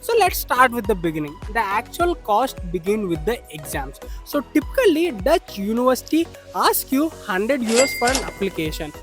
So let's start with the beginning. The actual cost begin with the exams. So typically Dutch university ask you 100 euros for an application.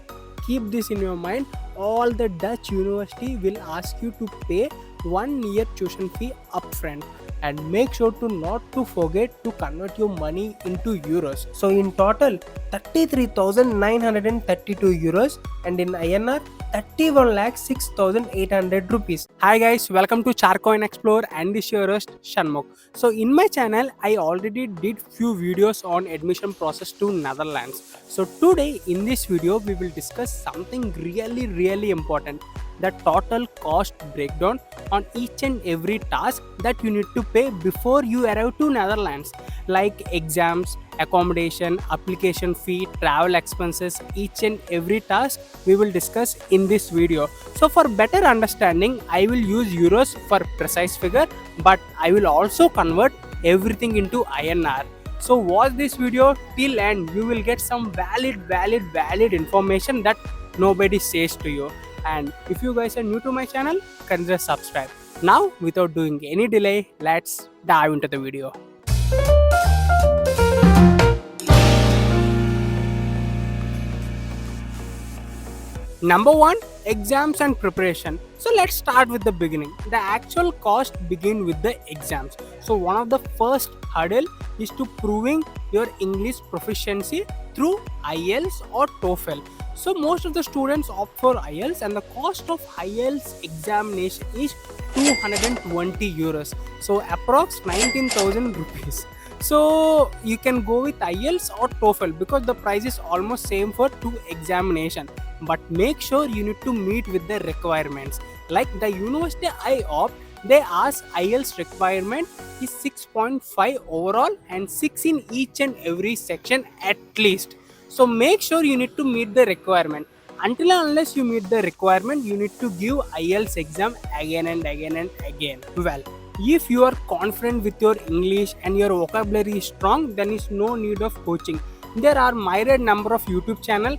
Keep this in your mind. All the Dutch university will ask you to pay 1 year tuition fee upfront, and make sure to not to forget to convert your money into euros. So in total 33,932 euros, and in INR 31,06,800 rupees. Hi guys, welcome to Char Explore, and this is your host Shanmuk. So in my channel I already did few videos on admission process to Netherlands. So today in this video we will discuss something really important: the total cost breakdown on each and every task that you need to pay before you arrive to Netherlands, like exams, accommodation, application fee, travel expenses. Each and every task we will discuss in this video. So for better understanding, I will use euros for precise figure, but I will also convert everything into INR. So watch this video till end. You will get some valid information that nobody says to you. And if you guys are new to my channel, consider subscribe. Now without doing any delay, let's dive into the video. Number 1, exams and preparation. So let's start with the beginning. The actual cost begin with the exams. So one of the first hurdle is to proving your English proficiency through IELTS or TOEFL. So most of the students opt for IELTS, and the cost of IELTS examination is 220 euros. So approx 19,000 rupees. So you can go with IELTS or TOEFL because the price is almost same for two examination. But make sure you need to meet with the requirements. Like the university I opt, they ask IELTS requirement is 6.5 overall and 6 in each and every section at least. So make sure you need to meet the requirement. Until and unless you meet the requirement, you need to give IELTS exam again and again. Well, if you are confident with your English and your vocabulary is strong, then is no need of coaching. There are myriad number of YouTube channel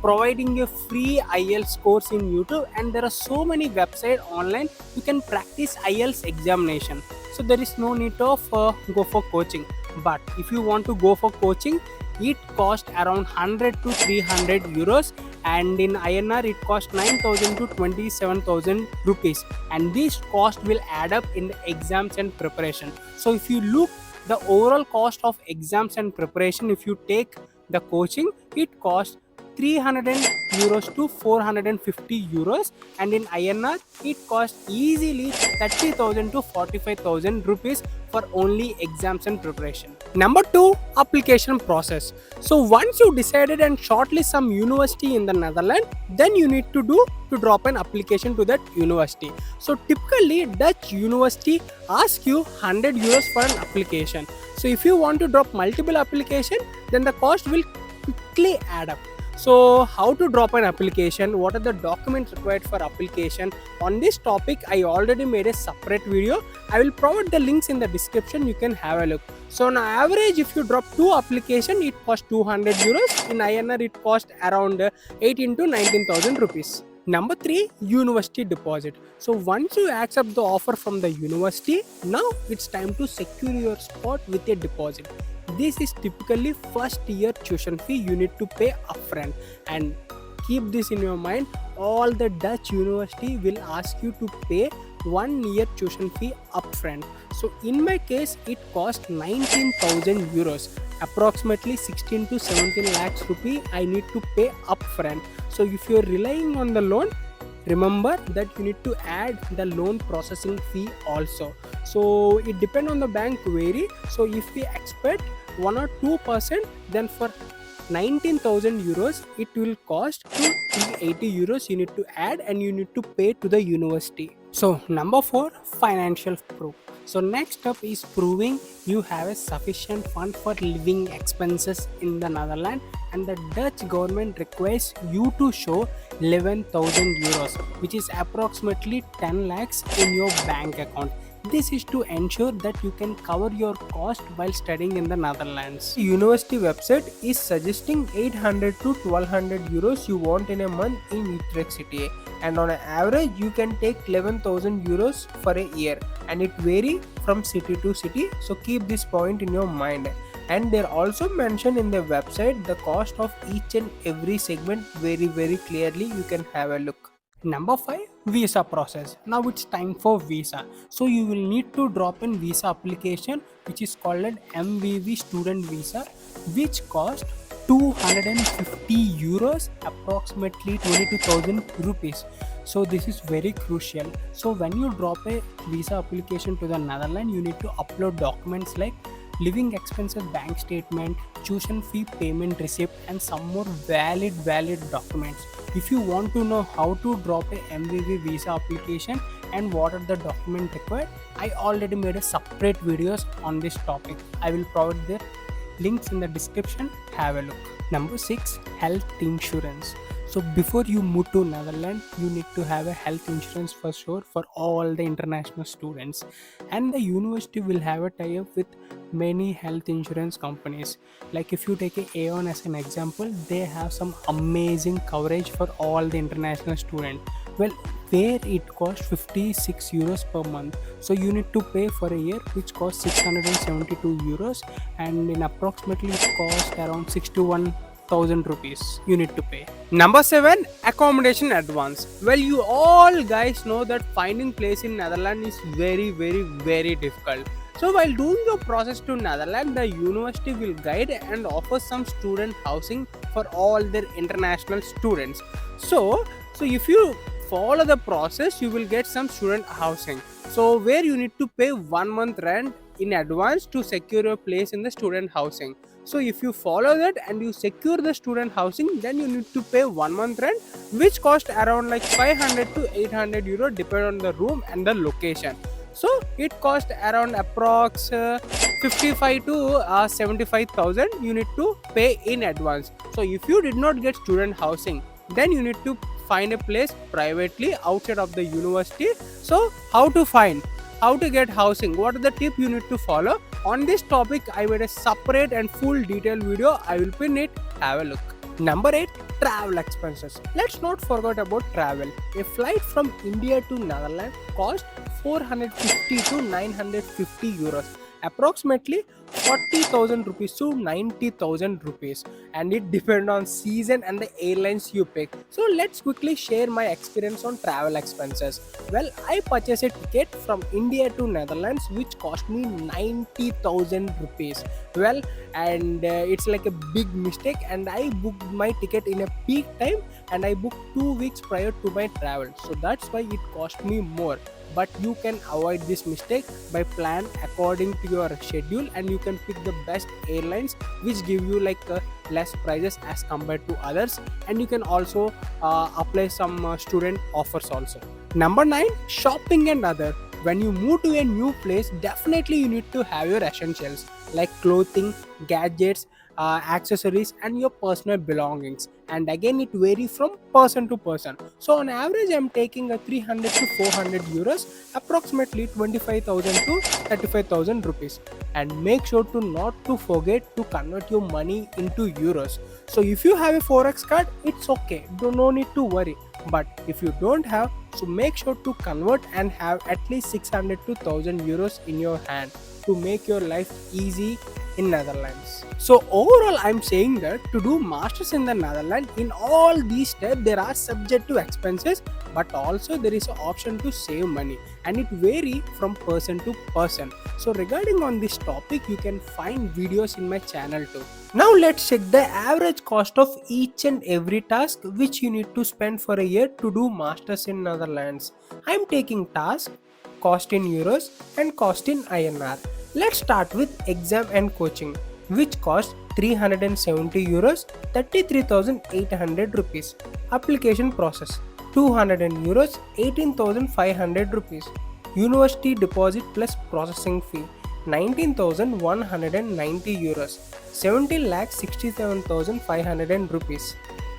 providing a free IELTS course in YouTube, and there are so many websites online you can practice IELTS examination. So there is no need of go for coaching. But if you want to go for coaching, it costs around 100 to 300 euros, and in INR it costs 9,000 to 27,000 rupees, and this cost will add up in the exams and preparation. So if you look the overall cost of exams and preparation, if you take the coaching, it costs 300 euros to 450 euros, and in INR it costs easily 30,000 to 45,000 rupees for only exams and preparation. Number 2, application process. So once you decided and shortlist some university in the Netherlands, then you need to drop an application to that university. So typically Dutch university ask you 100 euros for an application. So if you want to drop multiple application, then the cost will quickly add up. So how to drop an application, what are the documents required for application, on this topic I already made a separate video. I will provide the links in the description, you can have a look. So on average, if you drop 2 application, it costs 200 euros. In INR it costs around 18 to 19,000 rupees. Number 3, university deposit. So once you accept the offer from the university, now it's time to secure your spot with a deposit. This is typically first year tuition fee you need to pay upfront, and keep this in your mind. All the Dutch university will ask you to pay 1 year tuition fee upfront. So in my case it cost 19,000 euros, approximately 16 to 17 lakhs rupee I need to pay upfront. So if you are relying on the loan, remember that you need to add the loan processing fee also. So it depends on the bank vary. So if we expect 1 or 2%, then for 19,000 euros it will cost to 380 euros you need to add, and you need to pay to the university. So number 4, financial proof. So next up is proving you have a sufficient fund for living expenses in the Netherlands, and the Dutch government requires you to show 11,000 euros, which is approximately 10 lakhs in your bank account. This is to ensure that you can cover your cost while studying in the Netherlands. University website is suggesting 800 to 1200 euros you want in a month in Utrecht city, and on an average you can take 11,000 euros for a year, and it vary from city to city, so keep this point in your mind. And they're also mentioned in the website the cost of each and every segment very clearly. You can have a look. Number 5, visa process. Now it's time for visa. So you will need to drop in visa application which is called an MVV student visa, which cost 250 euros, approximately 22,000 rupees. So this is very crucial. So when you drop a visa application to the Netherlands, you need to upload documents like living expenses bank statement, tuition fee payment receipt, and some more valid documents. If you want to know how to drop a MVV visa application and what are the documents required, I already made a separate videos on this topic. I will provide the links in the description. Have a look. Number 6, health insurance. So before you move to Netherlands, you need to have a health insurance for sure for all the international students, and the university will have a tie-up with many health insurance companies. Like if you take a Aon as an example, they have some amazing coverage for all the international students. Well, where it costs 56 euros per month, so you need to pay for a year which costs 672 euros, and in approximately it costs around 61,000 rupees you need to pay. Number 7, accommodation advance. Well, you all guys know that finding place in Netherlands is very difficult. So while doing your process to Netherlands, the university will guide and offer some student housing for all their international students. So if you follow the process, you will get some student housing. So where you need to pay 1 month rent in advance to secure your place in the student housing. So if you follow that and you secure the student housing, then you need to pay 1 month rent, which cost around like 500 to 800 euro depending on the room and the location. So it cost around approx 55 to 75,000 you need to pay in advance. So if you did not get student housing, then you need to find a place privately outside of the university. So how to get housing, what are the tip you need to follow? On this topic I made a separate and full detailed video. I will pin it. Have a look. Number 8, travel expenses. Let's not forget about travel. A flight from India to Netherlands cost 450 to 950 euros, approximately 40,000 rupees to 90,000 rupees, and it depends on season and the airlines you pick. So let's quickly share my experience on travel expenses. Well, I purchased a ticket from India to Netherlands which cost me 90,000 rupees. Well, and it's like a big mistake, and I booked my ticket in a peak time, and I booked 2 weeks prior to my travel, so that's why it cost me more. But you can avoid this mistake by plan according to your schedule, and you can pick the best airlines which give you like less prices as compared to others, and you can also apply some student offers also. Number 9, shopping and other. When you move to a new place, definitely you need to have your essentials like clothing, gadgets, accessories, and your personal belongings. And again, it varies from person to person. So on average, I'm taking a 300 to 400 euros, approximately 25,000 to 35,000 rupees. And make sure to not to forget to convert your money into euros. So if you have a forex card, it's okay. No need to worry. But if you don't have, so make sure to convert and have at least 600 to 1000 euros in your hand to make your life easy in Netherlands. So overall, I'm saying that to do masters in the Netherlands, in all these steps there are subject to expenses, but also there is an option to save money, and it vary from person to person. So regarding on this topic, you can find videos in my channel too. Now let's check the average cost of each and every task which you need to spend for a year to do masters in Netherlands. I'm taking task, cost in euros, and cost in INR. Let's start with exam and coaching, which cost 370 euros, 33,800 rupees. Application process 200 euros, 18,500 rupees. University deposit plus processing fee 19,190 euros, 17,67,500 rupees.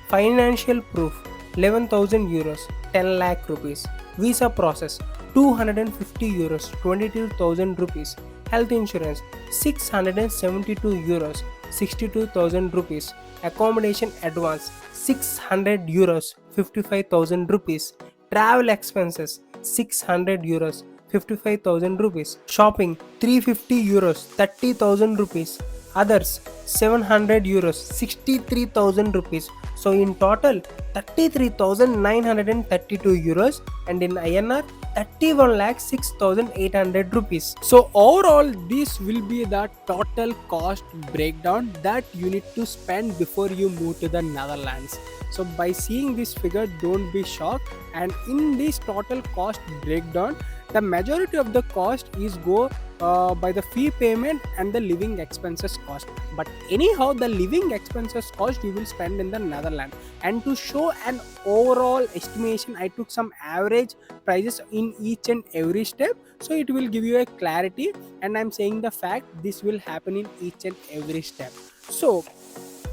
Financial proof 11,000 euros, 10 lakh rupees. Visa process 250 euros, 22,000 rupees. Health insurance 672 euros, 62,000 rupees. Accommodation advance 600 euros, 55,000 rupees. Travel expenses 600 euros, 55,000 rupees. Shopping 350 euros, 30,000 rupees. Others 700 euros, 63,000 rupees. So in total 33,932 euros, and in INR 31,06,800 rupees. So overall, this will be the total cost breakdown that you need to spend before you move to the Netherlands. So by seeing this figure, don't be shocked. And in this total cost breakdown, the majority of the cost is go by the fee payment and the living expenses cost. But anyhow, the living expenses cost you will spend in the Netherlands. And to show an overall estimation, I took some average prices in each and every step, so it will give you a clarity. And I'm saying the fact this will happen in each and every step. So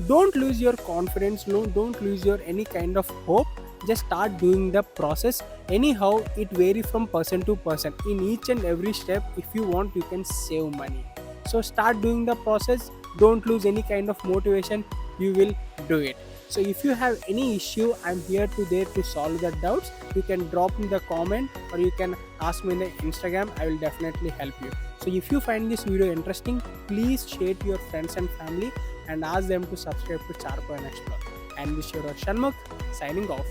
don't lose your confidence, no, don't lose your any kind of hope. Just start doing the process. Anyhow, it varies from person to person. In each and every step, if you want, you can save money. So start doing the process. Don't lose any kind of motivation. You will do it. So if you have any issue, I'm here to there to solve the doubts. You can drop in the comment, or you can ask me in the Instagram. I will definitely help you. So if you find this video interesting, please share to your friends and family and ask them to subscribe to Char and Explore. And this is your Shanmukh signing off.